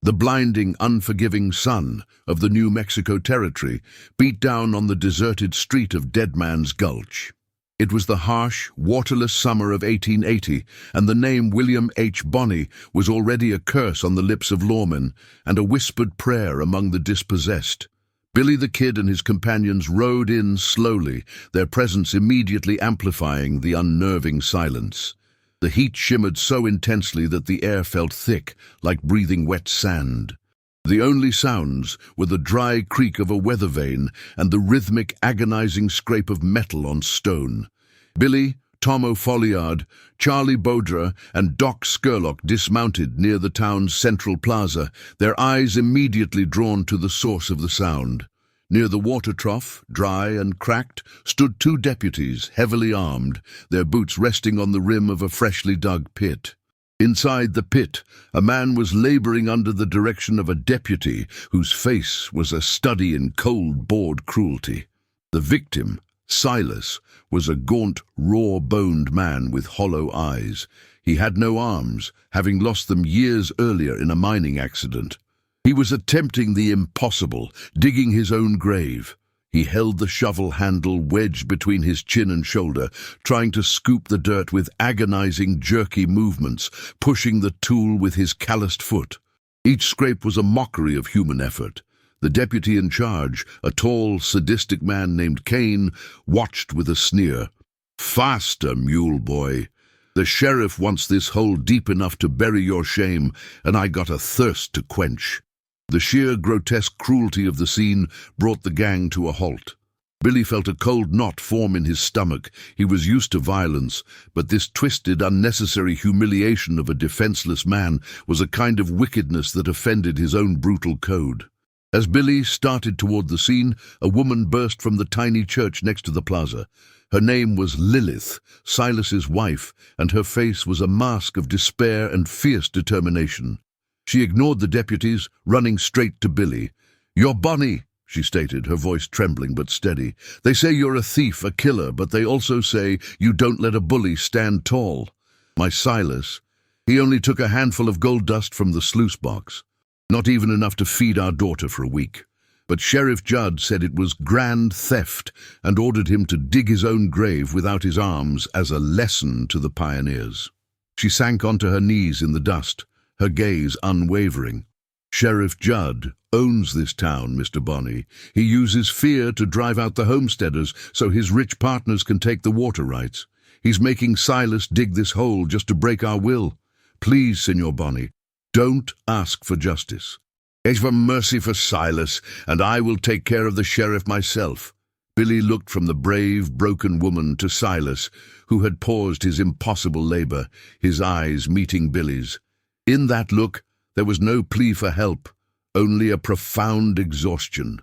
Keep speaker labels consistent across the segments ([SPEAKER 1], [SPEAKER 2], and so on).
[SPEAKER 1] The blinding, unforgiving sun of the New Mexico Territory beat down on the deserted street of Dead Man's Gulch. It was the harsh, waterless summer of 1880, and the name William H. Bonney was already a curse on the lips of lawmen and a whispered prayer among the dispossessed. Billy the Kid and his companions rode in slowly, their presence immediately amplifying the unnerving silence. The heat shimmered so intensely that the air felt thick, like breathing wet sand. The only sounds were the dry creak of a weather vane and the rhythmic, agonizing scrape of metal on stone. Billy, Tom O'Folliard, Charlie Baudra, and Doc Scurlock dismounted near the town's central plaza, their eyes immediately drawn to the source of the sound. Near the water trough, dry and cracked, stood two deputies, heavily armed, their boots resting on the rim of a freshly dug pit. Inside the pit, a man was laboring under the direction of a deputy whose face was a study in cold-bored cruelty. The victim, Silas, was a gaunt, raw-boned man with hollow eyes. He had no arms, having lost them years earlier in a mining accident. He was attempting the impossible, digging his own grave. He held the shovel handle wedged between his chin and shoulder, trying to scoop the dirt with agonizing, jerky movements, pushing the tool with his calloused foot. Each scrape was a mockery of human effort. The deputy in charge, a tall, sadistic man named Kane, watched with a sneer. "Faster, mule boy. The sheriff wants this hole deep enough to bury your shame, and I got a thirst to quench." The sheer grotesque cruelty of the scene brought the gang to a halt. Billy felt a cold knot form in his stomach. He was used to violence, but this twisted, unnecessary humiliation of a defenseless man was a kind of wickedness that offended his own brutal code. As Billy started toward the scene, a woman burst from the tiny church next to the plaza. Her name was Lilith, Silas's wife, and her face was a mask of despair and fierce determination. She ignored the deputies, running straight to Billy. "You're Bonnie," she stated, her voice trembling but steady. "They say you're a thief, a killer, but they also say you don't let a bully stand tall. My Silas, he only took a handful of gold dust from the sluice box. Not even enough to feed our daughter for a week. But Sheriff Judd said it was grand theft and ordered him to dig his own grave without his arms as a lesson to the pioneers." She sank onto her knees in the dust, her gaze unwavering. "Sheriff Judd owns this town, Mr. Bonney. He uses fear to drive out the homesteaders so his rich partners can take the water rights. He's making Silas dig this hole just to break our will. Please, Senor Bonney, don't ask for justice. Ask for mercy for Silas, and I will take care of the sheriff myself." Billy looked from the brave, broken woman to Silas, who had paused his impossible labor, his eyes meeting Billy's. In that look, there was no plea for help, only a profound exhaustion.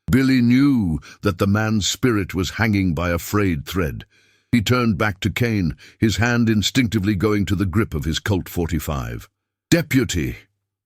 [SPEAKER 1] Billy knew that the man's spirit was hanging by a frayed thread. He turned back to Kane, his hand instinctively going to the grip of his Colt 45. "Deputy!"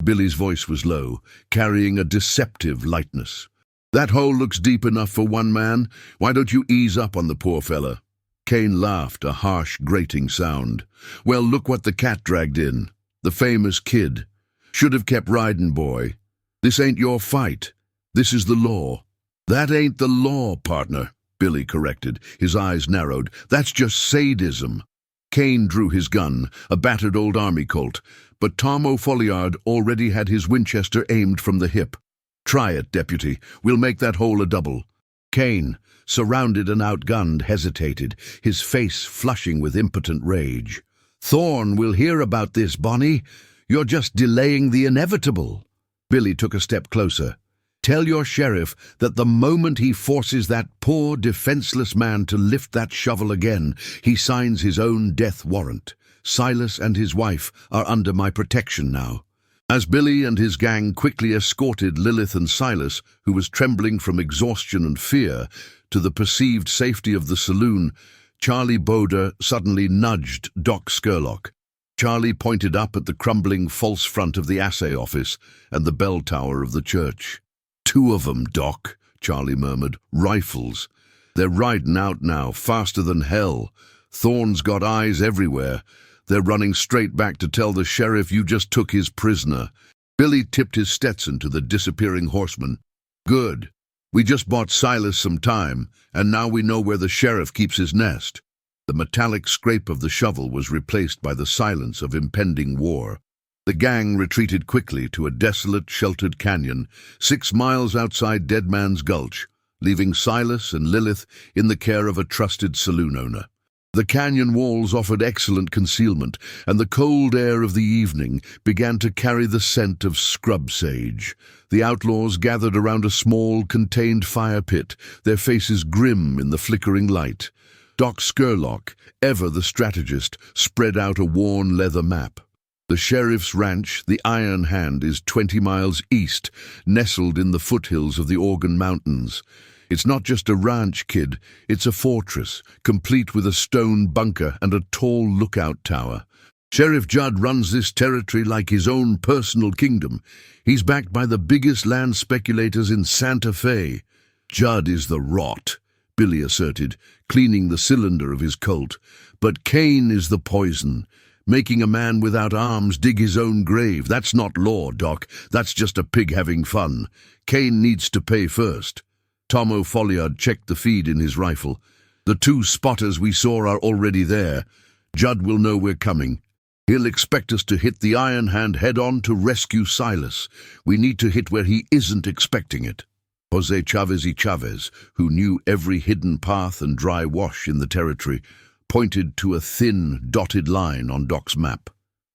[SPEAKER 1] Billy's voice was low, carrying a deceptive lightness. "That hole looks deep enough for one man. Why don't you ease up on the poor fella?" Kane laughed, a harsh, grating sound. "Well, look what the cat dragged in. The famous kid. Should have kept riding, boy. This ain't your fight. This is the law." "That ain't the law, partner," Billy corrected, his eyes narrowed. "That's just sadism." Kane drew his gun, a battered old army Colt, but Tom O'Folliard already had his Winchester aimed from the hip. "Try it, deputy. We'll make that hole a double." Kane, surrounded and outgunned, hesitated, his face flushing with impotent rage. "Thorne will hear about this, Bonnie. You're just delaying the inevitable." Billy took a step closer. "Tell your sheriff that the moment he forces that poor, defenseless man to lift that shovel again, he signs his own death warrant. Silas and his wife are under my protection now." As Billy and his gang quickly escorted Lilith and Silas, who was trembling from exhaustion and fear, to the perceived safety of the saloon, Charlie Baudra suddenly nudged Doc Scurlock. Charlie pointed up at the crumbling false front of the assay office and the bell tower of the church. "Two of 'em, Doc," Charlie murmured. "Rifles. They're riding out now, faster than hell. Thorne's got eyes everywhere. They're running straight back to tell the sheriff you just took his prisoner." Billy tipped his Stetson to the disappearing horseman. Good. We just bought Silas some time, and now we know where the sheriff keeps his nest. The metallic scrape of the shovel was replaced by the silence of impending war. The gang retreated quickly to a desolate, sheltered canyon 6 miles outside Dead Man's Gulch, leaving Silas and Lilith in the care of a trusted saloon owner. The canyon walls offered excellent concealment, and the cold air of the evening began to carry the scent of scrub sage. The outlaws gathered around a small, contained fire pit, their faces grim in the flickering light. Doc Scurlock, ever the strategist, spread out a worn leather map. The sheriff's ranch, the Iron Hand, is 20 miles east, nestled in the foothills of the Organ Mountains. It's not just a ranch, kid, it's a fortress, complete with a stone bunker and a tall lookout tower. Sheriff Judd runs this territory like his own personal kingdom. He's backed by the biggest land speculators in Santa Fe. Judd is the rot, Billy asserted, cleaning the cylinder of his Colt. But Kane is the poison, making a man without arms dig his own grave. That's not law, Doc. That's just a pig having fun. Kane needs to pay first. Tom O'Folliard checked the feed in his rifle. The 2 spotters we saw are already there. Judd will know we're coming. He'll expect us to hit the Iron Hand head-on to rescue Silas. We need to hit where he isn't expecting it. Jose Chavez, who knew every hidden path and dry wash in the territory, pointed to a thin, dotted line on Doc's map.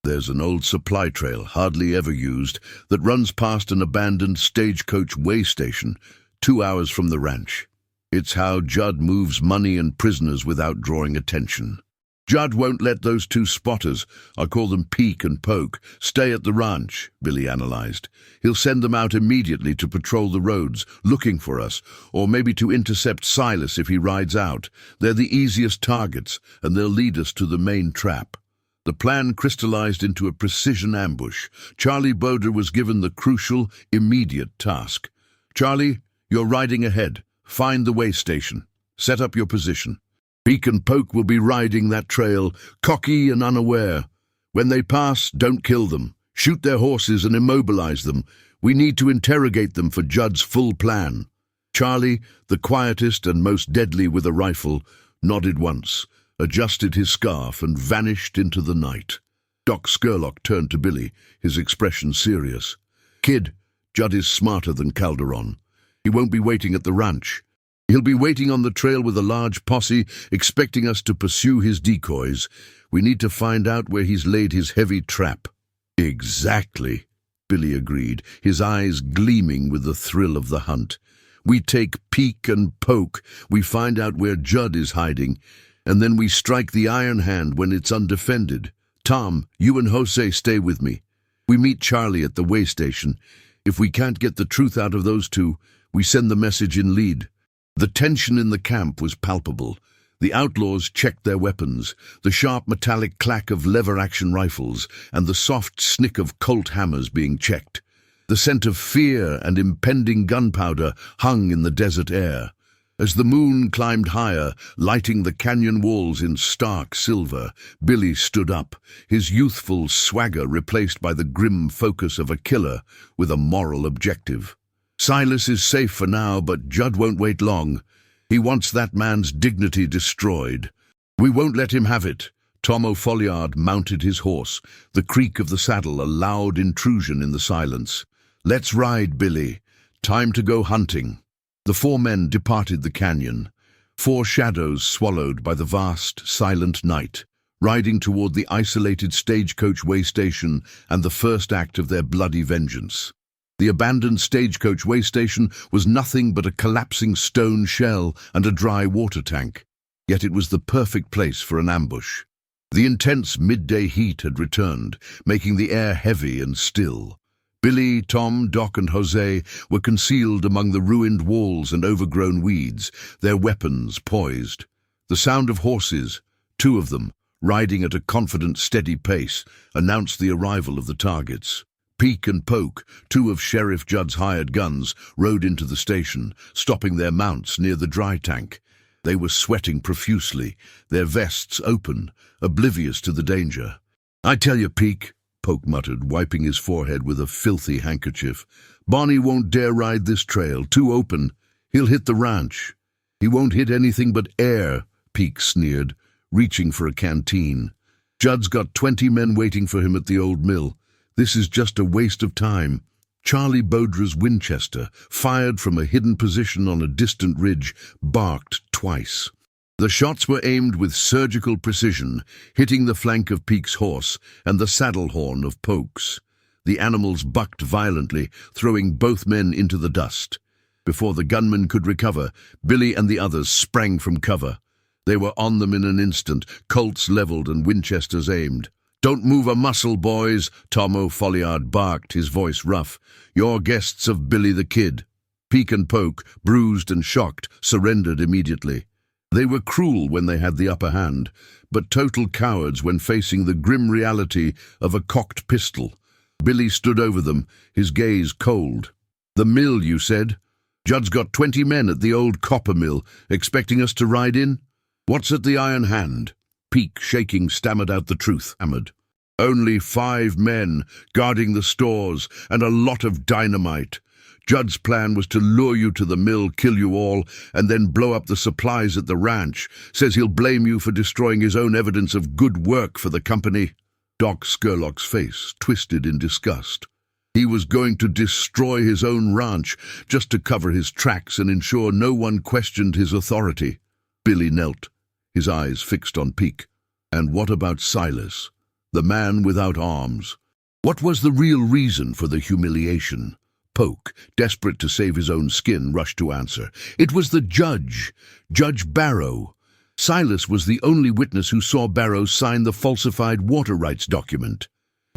[SPEAKER 1] There's an old supply trail, hardly ever used, that runs past an abandoned stagecoach way station, 2 hours from the ranch. It's how Judd moves money and prisoners without drawing attention. Judd won't let those 2 spotters, I call them Peek and Poke, stay at the ranch, Billy analyzed. He'll send them out immediately to patrol the roads, looking for us, or maybe to intercept Silas if he rides out. They're the easiest targets, and they'll lead us to the main trap. The plan crystallized into a precision ambush. Charlie Boder was given the crucial, immediate task. Charlie, you're riding ahead. Find the way station. Set up your position. Peek and Poke will be riding that trail, cocky and unaware. When they pass, don't kill them. Shoot their horses and immobilize them. We need to interrogate them for Judd's full plan. Charlie, the quietest and most deadly with a rifle, nodded once, adjusted his scarf and vanished into the night. Doc Scurlock turned to Billy, his expression serious. Kid, Judd is smarter than Calderon. He won't be waiting at the ranch. He'll be waiting on the trail with a large posse, expecting us to pursue his decoys. We need to find out where he's laid his heavy trap. Exactly, Billy agreed, his eyes gleaming with the thrill of the hunt. We take Peek and Poke, we find out where Judd is hiding, and then we strike the Iron Hand when it's undefended. Tom, you and Jose stay with me. We meet Charlie at the way station. If we can't get the truth out of those 2, we send the message in lead. The tension in the camp was palpable. The outlaws checked their weapons, the sharp metallic clack of lever-action rifles and the soft snick of Colt hammers being checked. The scent of fear and impending gunpowder hung in the desert air. As the moon climbed higher, lighting the canyon walls in stark silver, Billy stood up, his youthful swagger replaced by the grim focus of a killer with a moral objective. Silas is safe for now, but Judd won't wait long. He wants that man's dignity destroyed. We won't let him have it. Tom O'Folliard mounted his horse, the creak of the saddle a loud intrusion in the silence. Let's ride, Billy. Time to go hunting. The 4 men departed the canyon, 4 shadows swallowed by the vast, silent night, riding toward the isolated stagecoach way station and the first act of their bloody vengeance. The abandoned stagecoach way station was nothing but a collapsing stone shell and a dry water tank, yet it was the perfect place for an ambush. The intense midday heat had returned, making the air heavy and still. Billy, Tom, Doc, and Jose were concealed among the ruined walls and overgrown weeds, their weapons poised. The sound of horses, 2 of them, riding at a confident, steady pace, announced the arrival of the targets. Peek and Poke, 2 of Sheriff Judd's hired guns, rode into the station, stopping their mounts near the dry tank. They were sweating profusely, their vests open, oblivious to the danger. I tell you, Peek, Poke muttered, wiping his forehead with a filthy handkerchief. "Barney won't dare ride this trail, too open. He'll hit the ranch." "He won't hit anything but air," Peake sneered, reaching for a canteen. "Judd's got 20 men waiting for him at the old mill. This is just a waste of time." Charlie Bodra's Winchester, fired from a hidden position on a distant ridge, barked twice. The shots were aimed with surgical precision, hitting the flank of Peake's horse and the saddle horn of Poke's. The animals bucked violently, throwing both men into the dust. Before the gunman could recover, Billy and the others sprang from cover. They were on them in an instant, Colts leveled and Winchesters aimed. "Don't move a muscle, boys," Tom Folliard barked, his voice rough. "You're guests of Billy the Kid." Peake and Poke, bruised and shocked, surrendered immediately. They were cruel when they had the upper hand, but total cowards when facing the grim reality of a cocked pistol. Billy stood over them, his gaze cold. "The mill, you said? Judd's got 20 men at the old copper mill, expecting us to ride in? What's at the Iron Hand?" Peake, shaking, stammered out the truth, hammered. "Only 5 men, guarding the stores, and a lot of dynamite. Judd's plan was to lure you to the mill, kill you all, and then blow up the supplies at the ranch. Says he'll blame you for destroying his own evidence of good work for the company." Doc Scurlock's face twisted in disgust. He was going to destroy his own ranch, just to cover his tracks and ensure no one questioned his authority. Billy knelt, his eyes fixed on Peake. And what about Silas, the man without arms? What was the real reason for the humiliation? Poke, desperate to save his own skin, rushed to answer. It was the judge, Judge Barrow. Silas was the only witness who saw Barrow sign the falsified water rights document.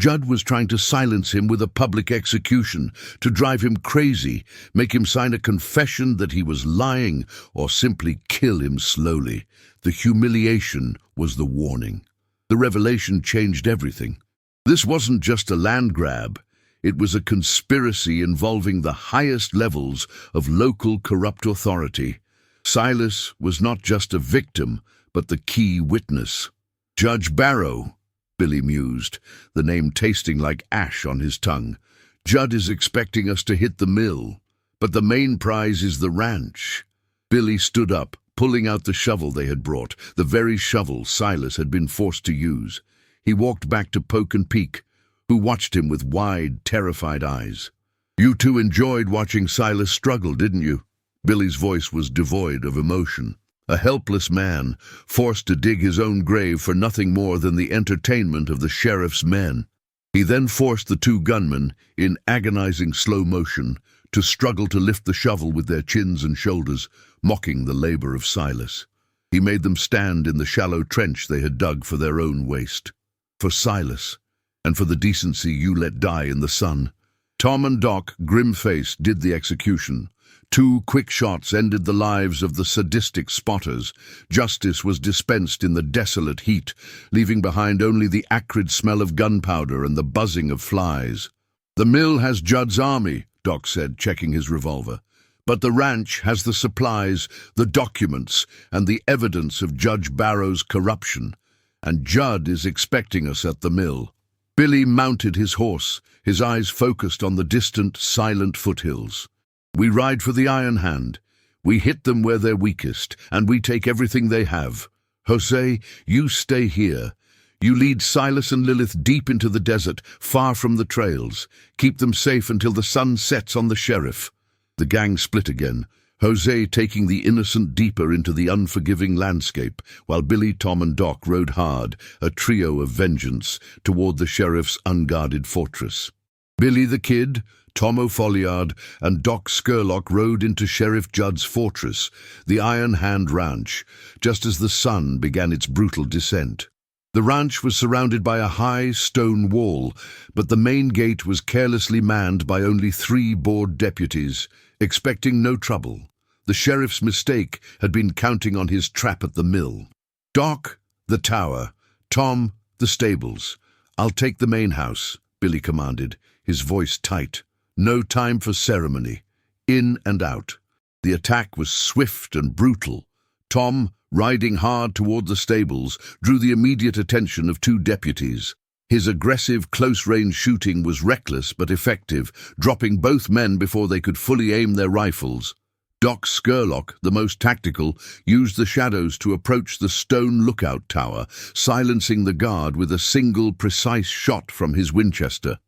[SPEAKER 1] Judd was trying to silence him with a public execution, to drive him crazy, make him sign a confession that he was lying, or simply kill him slowly. The humiliation was the warning. The revelation changed everything. This wasn't just a land grab. It was a conspiracy involving the highest levels of local corrupt authority. Silas was not just a victim, but the key witness. "Judge Barrow," Billy mused, the name tasting like ash on his tongue. "Judd is expecting us to hit the mill, but the main prize is the ranch." Billy stood up, pulling out the shovel they had brought, the very shovel Silas had been forced to use. He walked back to Poke and Peake, who watched him with wide, terrified eyes. "You two enjoyed watching Silas struggle, didn't you?" Billy's voice was devoid of emotion. A helpless man, forced to dig his own grave for nothing more than the entertainment of the sheriff's men. He then forced the 2 gunmen, in agonizing slow motion, to struggle to lift the shovel with their chins and shoulders, mocking the labor of Silas. He made them stand in the shallow trench they had dug for their own waste. For Silas, and for the decency you let die in the sun. Tom and Doc, grim-faced, did the execution. 2 quick shots ended the lives of the sadistic spotters. Justice was dispensed in the desolate heat, leaving behind only the acrid smell of gunpowder and the buzzing of flies. "The mill has Judd's army," Doc said, checking his revolver. "But the ranch has the supplies, the documents, and the evidence of Judge Barrow's corruption. And Judd is expecting us at the mill." Billy mounted his horse, his eyes focused on the distant, silent foothills. "We ride for the Iron Hand. We hit them where they're weakest, and we take everything they have. Jose, you stay here. You lead Silas and Lilith deep into the desert, far from the trails. Keep them safe until the sun sets on the sheriff." The gang split again, Jose taking the innocent deeper into the unforgiving landscape, while Billy, Tom and Doc rode hard, a trio of vengeance, toward the sheriff's unguarded fortress. Billy the Kid, Tom Folliard, and Doc Scurlock rode into Sheriff Judd's fortress, the Iron Hand Ranch, just as the sun began its brutal descent. The ranch was surrounded by a high stone wall, but the main gate was carelessly manned by only 3 bored deputies, expecting no trouble. The sheriff's mistake had been counting on his trap at the mill. "Doc, the tower. Tom, the stables. I'll take the main house," Billy commanded, his voice tight. No time for ceremony. In and out. The attack was swift and brutal. Tom, riding hard toward the stables, drew the immediate attention of 2 deputies. His aggressive, close-range shooting was reckless but effective, dropping both men before they could fully aim their rifles. Doc Scurlock, the most tactical, used the shadows to approach the stone lookout tower, silencing the guard with a single, precise shot from his Winchester.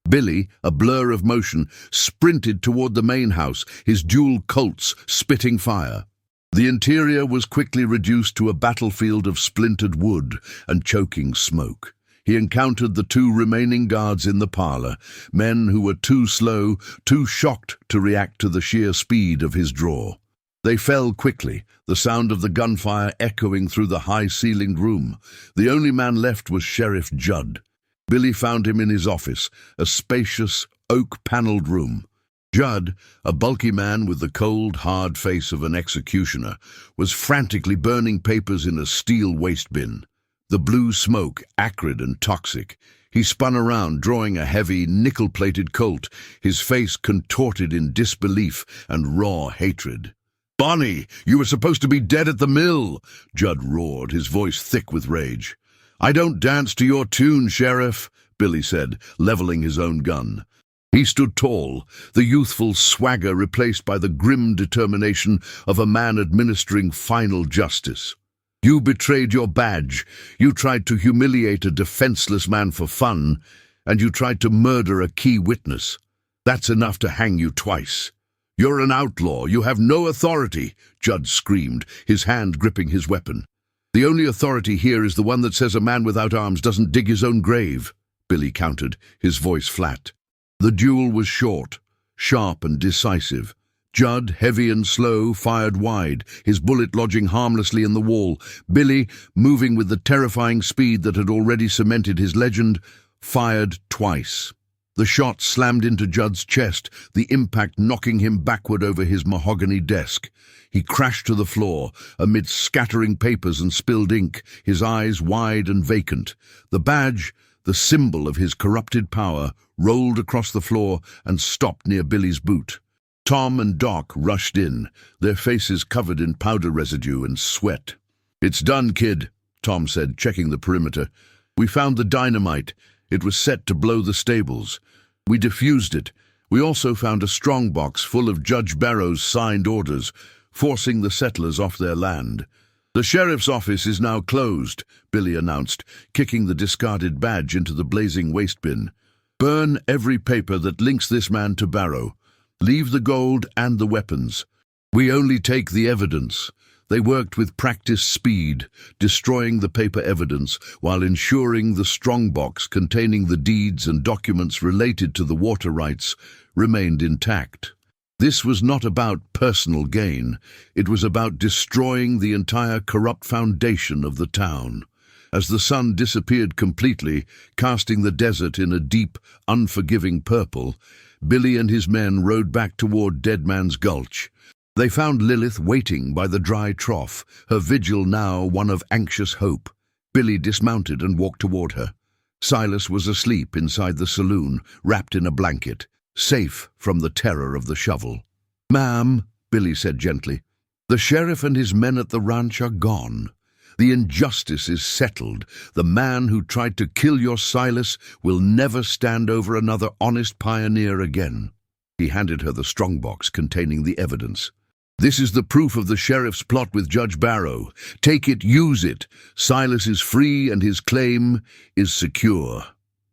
[SPEAKER 1] Billy, a blur of motion, sprinted toward the main house, his dual Colts spitting fire. The interior was quickly reduced to a battlefield of splintered wood and choking smoke. He encountered the two remaining guards in the parlor, men who were too slow, too shocked to react to the sheer speed of his draw. They fell quickly, the sound of the gunfire echoing through the high-ceilinged room. The only man left was Sheriff Judd. Billy found him in his office, a spacious, oak-paneled room. Judd, a bulky man with the cold, hard face of an executioner, was frantically burning papers in a steel waste bin. The blue smoke, acrid and toxic. He spun around, drawing a heavy, nickel-plated Colt, his face contorted in disbelief and raw hatred. "Bonnie, you were supposed to be dead at the mill!" Judd roared, his voice thick with rage. "I don't dance to your tune, Sheriff," Billy said, leveling his own gun. He stood tall, the youthful swagger replaced by the grim determination of a man administering final justice. "You betrayed your badge, you tried to humiliate a defenseless man for fun, and you tried to murder a key witness. That's enough to hang you twice. You're an outlaw, you have no authority," Judd screamed, his hand gripping his weapon. "The only authority here is the one that says a man without arms doesn't dig his own grave," Billy countered, his voice flat. The duel was short, sharp and decisive. Judd, heavy and slow, fired wide, his bullet lodging harmlessly in the wall. Billy, moving with the terrifying speed that had already cemented his legend, fired twice. The shot slammed into Judd's chest, the impact knocking him backward over his mahogany desk. He crashed to the floor, amidst scattering papers and spilled ink, his eyes wide and vacant. The badge, the symbol of his corrupted power, rolled across the floor and stopped near Billy's boot. Tom and Doc rushed in, their faces covered in powder residue and sweat. "It's done, kid," Tom said, checking the perimeter. "We found the dynamite. It was set to blow the stables. We defused it. We also found a strongbox full of Judge Barrow's signed orders, forcing the settlers off their land. The sheriff's office is now closed," Billy announced, kicking the discarded badge into the blazing waste bin. "Burn every paper that links this man to Barrow. Leave the gold and the weapons. We only take the evidence." They worked with practiced speed, destroying the paper evidence while ensuring the strongbox containing the deeds and documents related to the water rights remained intact. This was not about personal gain. It was about destroying the entire corrupt foundation of the town. As the sun disappeared completely, casting the desert in a deep, unforgiving purple, Billy and his men rode back toward Dead Man's Gulch. They found Lilith waiting by the dry trough, her vigil now one of anxious hope. Billy dismounted and walked toward her. Silas was asleep inside the saloon, wrapped in a blanket, safe from the terror of the shovel. "Ma'am," Billy said gently, "the sheriff and his men at the ranch are gone. The injustice is settled. The man who tried to kill your Silas will never stand over another honest pioneer again." He handed her the strongbox containing the evidence. "This is the proof of the sheriff's plot with Judge Barrow. Take it, use it. Silas is free and his claim is secure."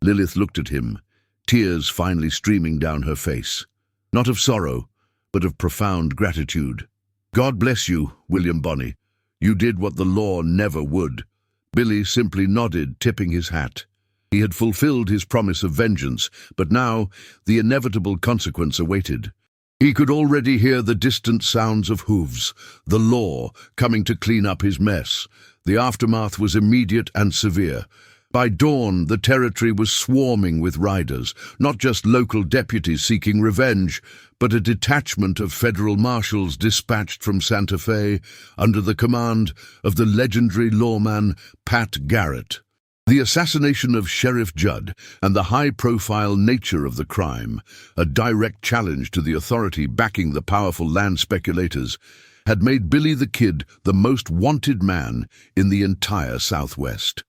[SPEAKER 1] Lilith looked at him, tears finally streaming down her face. Not of sorrow, but of profound gratitude. "God bless you, William Bonney. You did what the law never would." Billy simply nodded, tipping his hat. He had fulfilled his promise of vengeance, but now the inevitable consequence awaited. He could already hear the distant sounds of hooves, the law coming to clean up his mess. The aftermath was immediate and severe. By dawn, the territory was swarming with riders, not just local deputies seeking revenge, but a detachment of federal marshals dispatched from Santa Fe under the command of the legendary lawman Pat Garrett. The assassination of Sheriff Judd and the high-profile nature of the crime, a direct challenge to the authority backing the powerful land speculators, had made Billy the Kid the most wanted man in the entire Southwest.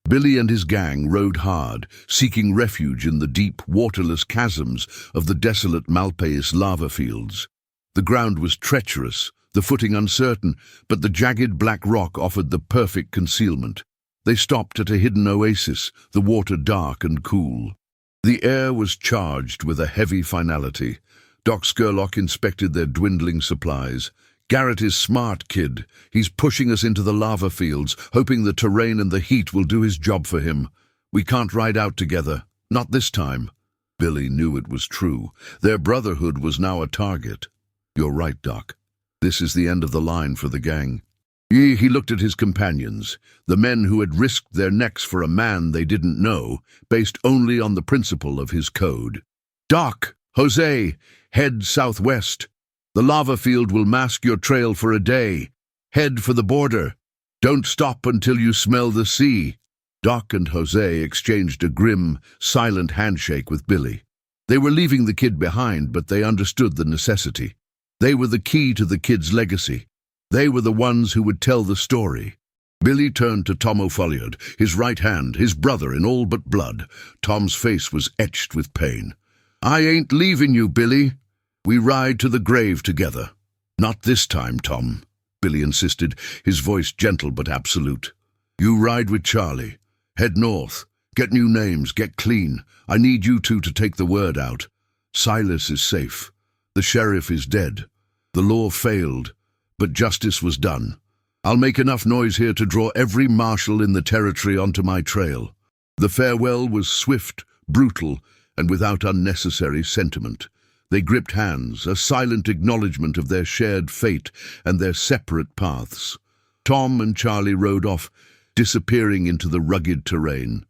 [SPEAKER 1] Billy and his gang rode hard, seeking refuge in the deep, waterless chasms of the desolate Malpais lava fields. The ground was treacherous, the footing uncertain, but the jagged black rock offered the perfect concealment. They stopped at a hidden oasis, the water dark and cool. The air was charged with a heavy finality. Doc Scurlock inspected their dwindling supplies. "Garrett is smart, kid. He's pushing us into the lava fields, hoping the terrain and the heat will do his job for him. We can't ride out together. Not this time." Billy knew it was true. Their brotherhood was now a target. "You're right, Doc. This is the end of the line for the gang." He looked at his companions, the men who had risked their necks for a man they didn't know, based only on the principle of his code. "Doc, Jose, head southwest. The lava field will mask your trail for a day. Head for the border. Don't stop until you smell the sea." Doc and Jose exchanged a grim, silent handshake with Billy. They were leaving the kid behind, but they understood the necessity. They were the key to the kid's legacy. They were the ones who would tell the story. Billy turned to Tom O'Folliard, his right hand, his brother in all but blood. Tom's face was etched with pain. "I ain't leaving you, Billy. We ride to the grave together." "Not this time, Tom," Billy insisted, his voice gentle but absolute. "You ride with Charlie. Head north. Get new names. Get clean. I need you two to take the word out. Silas is safe. The sheriff is dead. The law failed, but justice was done. I'll make enough noise here to draw every marshal in the territory onto my trail." The farewell was swift, brutal, and without unnecessary sentiment. They gripped hands, a silent acknowledgement of their shared fate and their separate paths. Tom and Charlie rode off, disappearing into the rugged terrain.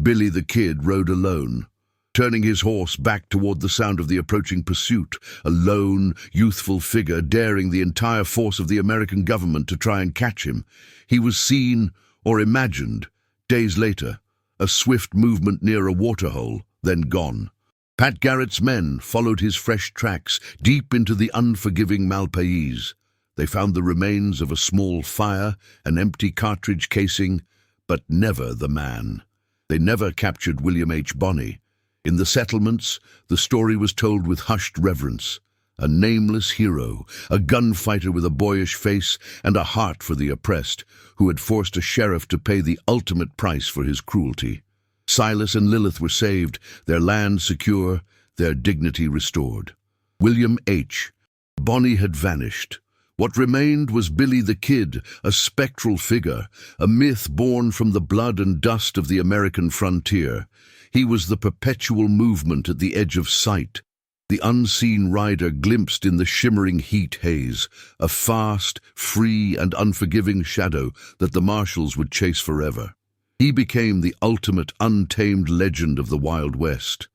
[SPEAKER 1] Billy the Kid rode alone, turning his horse back toward the sound of the approaching pursuit, a lone, youthful figure daring the entire force of the American government to try and catch him. He was seen, or imagined, days later, a swift movement near a waterhole, then gone. Pat Garrett's men followed his fresh tracks deep into the unforgiving Malpais. They found the remains of a small fire, an empty cartridge casing, but never the man. They never captured William H. Bonney. In the settlements, the story was told with hushed reverence. A nameless hero, a gunfighter with a boyish face and a heart for the oppressed, who had forced a sheriff to pay the ultimate price for his cruelty. Silas and Lilith were saved, their land secure, their dignity restored. William H. Bonney had vanished. What remained was Billy the Kid, a spectral figure, a myth born from the blood and dust of the American frontier. He was the perpetual movement at the edge of sight, the unseen rider glimpsed in the shimmering heat haze, a fast, free, and unforgiving shadow that the marshals would chase forever. He became the ultimate untamed legend of the Wild West.